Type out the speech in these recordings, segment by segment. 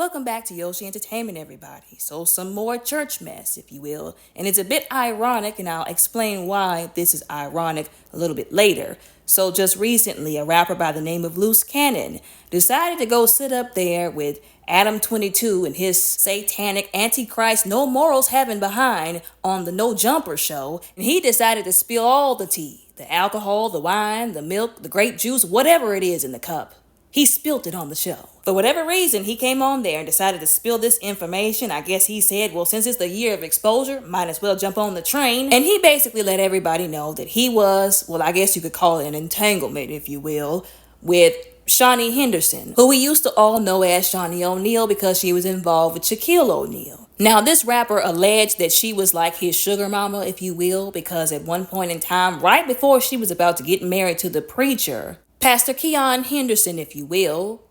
Welcome back to Yoshi Entertainment, everybody. So some more church mess, if you will. And it's a bit ironic, and I'll explain why this is ironic a little bit later. So just recently, a rapper by the name of Luce Cannon decided to go sit up there with Adam 22 and his satanic antichrist no morals having behind on the No Jumper show. And he decided to spill all the tea, the alcohol, the wine, the milk, the grape juice, whatever it is in the cup. He spilled it on the show. For whatever reason, he came on there and decided to spill this information. I guess he said, well, since it's the year of exposure, might as well jump on the train. And he basically let everybody know that he was, well, I guess you could call it an entanglement, if you will, with Shaunie Henderson, who we used to all know as Shaunie O'Neal because she was involved with Shaquille O'Neal. Now, this rapper alleged that she was like his sugar mama, if you will, because at one point in time, right before she was about to get married to the preacher, Pastor Henderson, if you will,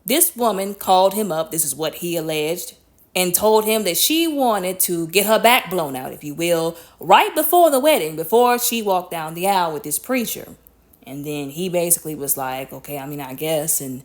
this woman called him up, this is what he alleged, and told him that she wanted to get her back blown out, if you will, right before the wedding, before she walked down the aisle with this preacher. And then he basically was like, okay, I guess, and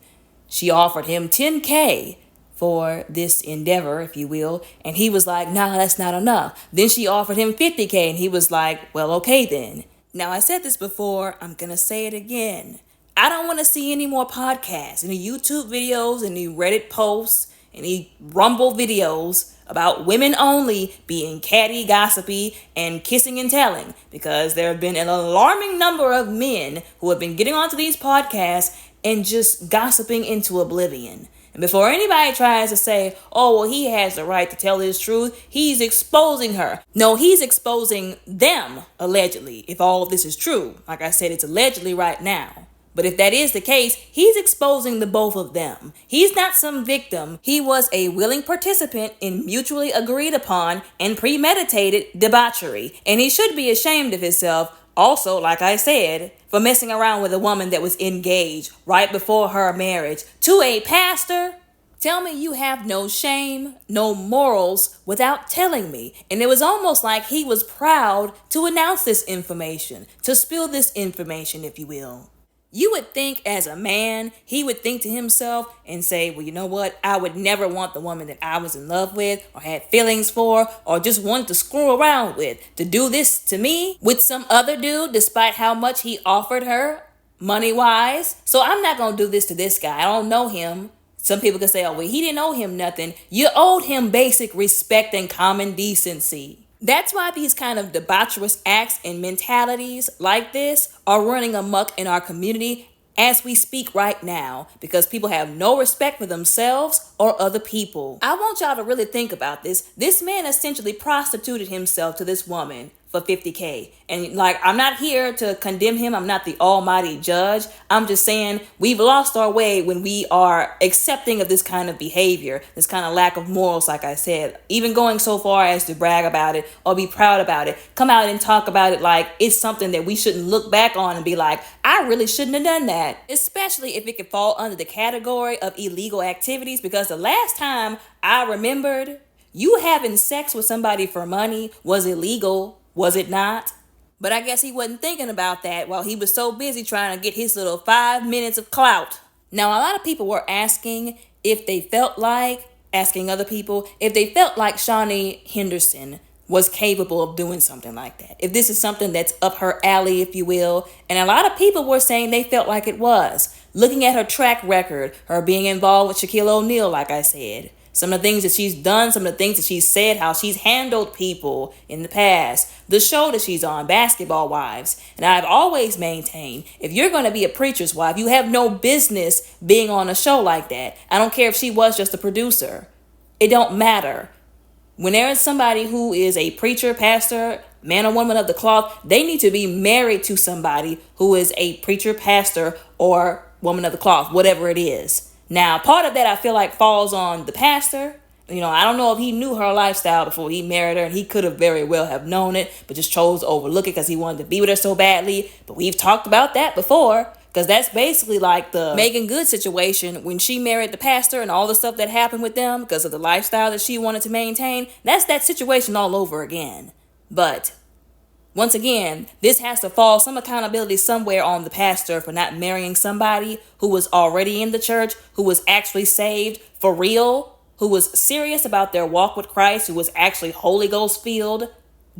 she offered him $10K for this endeavor, if you will, and he was like, nah, that's not enough. Then she offered him $50K, and he was like, well, okay then. Now, I said this before, I'm gonna say it again. I don't want to see any more podcasts, any YouTube videos, any Reddit posts, any Rumble videos about women only being catty, gossipy, and kissing and telling, because there have been an alarming number of men who have been getting onto these podcasts and just gossiping into oblivion. And before anybody tries to say, oh, well, he has the right to tell his truth, he's exposing her. No, he's exposing them, allegedly, if all of this is true. Like I said, it's allegedly right now. But if that is the case, he's exposing the both of them. He's not some victim. He was a willing participant in mutually agreed upon and premeditated debauchery. And he should be ashamed of himself, also, like I said, for messing around with a woman that was engaged right before her marriage to a pastor. Tell me you have no shame, no morals without telling me. And it was almost like he was proud to announce this information, to spill this information, if you will. You would think as a man, he would think to himself and say, well, you know what? I would never want the woman that I was in love with or had feelings for or just wanted to screw around with to do this to me with some other dude, despite how much he offered her money-wise. So I'm not going to do this to this guy. I don't know him. Some people could say, oh, well, he didn't owe him nothing. You owed him basic respect and common decency. That's why these kind of debaucherous acts and mentalities like this are running amok in our community as we speak right now, because people have no respect for themselves or other people. I want y'all to really think about this. This man essentially prostituted himself to this woman for $50K. And I'm not here to condemn him. I'm not the almighty judge. I'm just saying we've lost our way when we are accepting of this kind of behavior, this kind of lack of morals, like I said, even going so far as to brag about it or be proud about it, come out and talk about it like it's something that we shouldn't look back on and be like, I really shouldn't have done that, especially if it could fall under the category of illegal activities, because the last time I remembered, you having sex with somebody for money was illegal. Was it not? But I guess he wasn't thinking about that while he was so busy trying to get his little 5 minutes of clout. Now, a lot of people were asking asking other people if they felt like Shaunie Henderson was capable of doing something like that. If this is something that's up her alley, if you will. And a lot of people were saying they felt like it was. Looking at her track record, her being involved with Shaquille O'Neal, like I said. Some of the things that she's done, some of the things that she's said, how she's handled people in the past, the show that she's on, Basketball Wives. And I've always maintained, if you're going to be a preacher's wife, you have no business being on a show like that. I don't care if she was just a producer. It don't matter. When there is somebody who is a preacher, pastor, man or woman of the cloth, they need to be married to somebody who is a preacher, pastor, or woman of the cloth, whatever it is. Now, part of that I feel like falls on the pastor. I don't know if he knew her lifestyle before he married her, and he could have very well have known it, but just chose to overlook it because he wanted to be with her so badly. But we've talked about that before, because that's basically like the Megan Good situation when she married the pastor and all the stuff that happened with them because of the lifestyle that she wanted to maintain. That's that situation all over again. But once again, this has to fall some accountability somewhere on the pastor for not marrying somebody who was already in the church, who was actually saved for real, who was serious about their walk with Christ, who was actually Holy Ghost filled,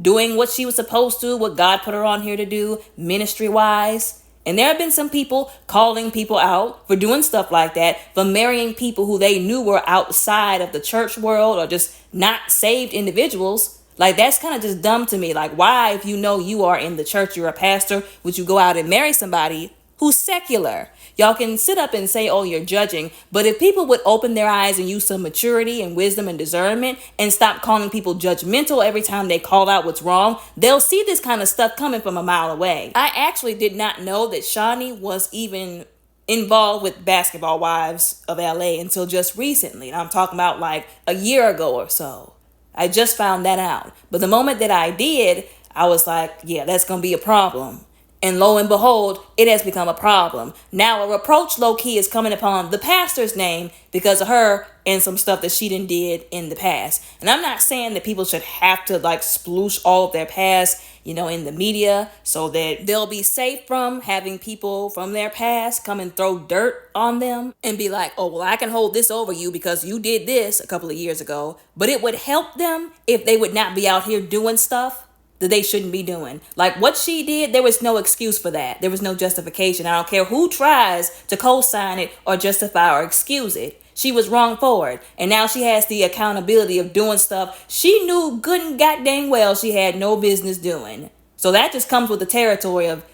doing what she was supposed to, what God put her on here to do, ministry wise. And there have been some people calling people out for doing stuff like that, for marrying people who they knew were outside of the church world or just not saved individuals. Like, that's kind of just dumb to me. Like, why, if you know you are in the church, you're a pastor, would you go out and marry somebody who's secular? Y'all can sit up and say, oh, you're judging. But if people would open their eyes and use some maturity and wisdom and discernment and stop calling people judgmental every time they call out what's wrong, they'll see this kind of stuff coming from a mile away. I actually did not know that Shaunie was even involved with Basketball Wives of LA until just recently. And I'm talking about like a year ago or so. I just found that out. But the moment that I did, I was like, yeah, that's going to be a problem. And lo and behold, it has become a problem. Now a reproach low-key is coming upon the pastor's name because of her and some stuff that she did in the past. And I'm not saying that people should have to like sploosh all of their past, in the media so that they'll be safe from having people from their past come and throw dirt on them and be like, oh, well, I can hold this over you because you did this a couple of years ago. But it would help them if they would not be out here doing stuff that they shouldn't be doing. Like what she did, there was no excuse for that. There was no justification. I don't care who tries to co-sign it or justify or excuse it. She was wrong for it. And now she has the accountability of doing stuff she knew good and goddamn well she had no business doing. So that just comes with the territory of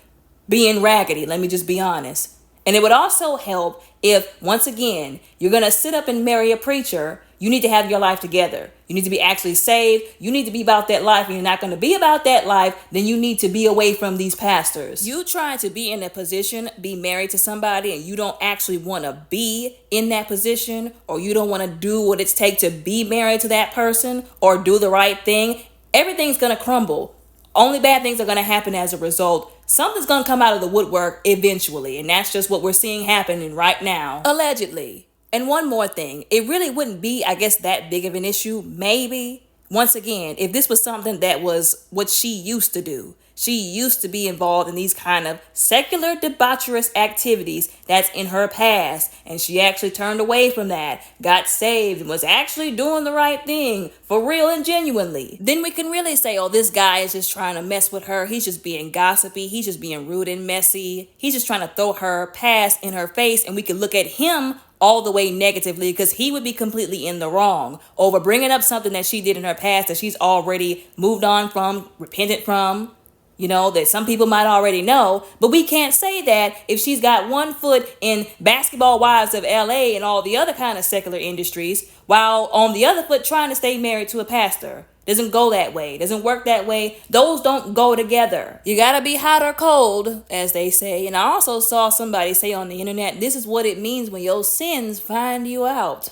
being raggedy. Let me just be honest. And it would also help if, once again, you're going to sit up and marry a preacher, you need to have your life together. You need to be actually saved. You need to be about that life. And you're not going to be about that life, then you need to be away from these pastors. You trying to be in a position, be married to somebody, and you don't actually want to be in that position, or you don't want to do what it takes to be married to that person or do the right thing, everything's going to crumble. Only bad things are going to happen as a result. Something's going to come out of the woodwork eventually. And that's just what we're seeing happening right now. Allegedly. And one more thing. It really wouldn't be, I guess, that big of an issue. Maybe. Once again, if this was something that was what she used to do. She used to be involved in these kind of secular debaucherous activities that's in her past. And she actually turned away from that, got saved, and was actually doing the right thing for real and genuinely. Then we can really say, oh, this guy is just trying to mess with her. He's just being gossipy. He's just being rude and messy. He's just trying to throw her past in her face. And we can look at him all the way negatively because he would be completely in the wrong over bringing up something that she did in her past that she's already moved on from, repented from. That some people might already know, but we can't say that if she's got one foot in Basketball Wives of LA and all the other kind of secular industries, while on the other foot trying to stay married to a pastor. Doesn't go that way. Doesn't work that way. Those don't go together. You gotta be hot or cold, as they say. And I also saw somebody say on the internet, this is what it means when your sins find you out.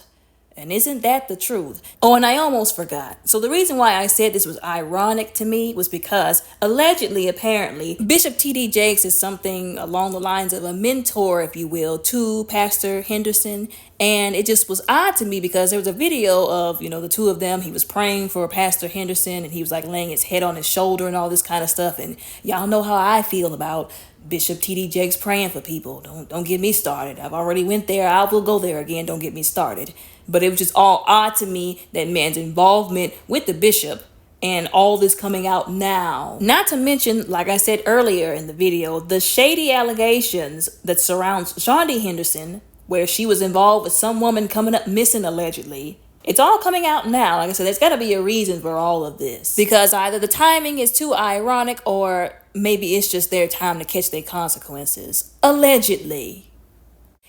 And isn't that the truth? Oh, and I almost forgot. So the reason why I said this was ironic to me was because allegedly, apparently, Bishop T.D. Jakes is something along the lines of a mentor, if you will, to Pastor Henderson. And it just was odd to me because there was a video of, the two of them. He was praying for Pastor Henderson and he was like laying his head on his shoulder and all this kind of stuff. And y'all know how I feel about Bishop T.D. Jakes praying for people. Don't get me started. I've already went there. I will go there again. Don't get me started. But it was just all odd to me, that man's involvement with the bishop and all this coming out now. Not to mention, like I said earlier in the video, the shady allegations that surrounds Shaunie Henderson, where she was involved with some woman coming up missing allegedly. It's all coming out now. Like I said, there's got to be a reason for all of this. Because either the timing is too ironic or maybe it's just their time to catch their consequences. Allegedly.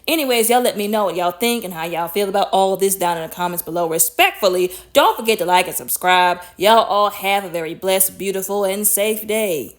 Anyways, y'all let me know what y'all think and how y'all feel about all of this down in the comments below. Respectfully, don't forget to like and subscribe. Y'all all have a very blessed, beautiful, and safe day.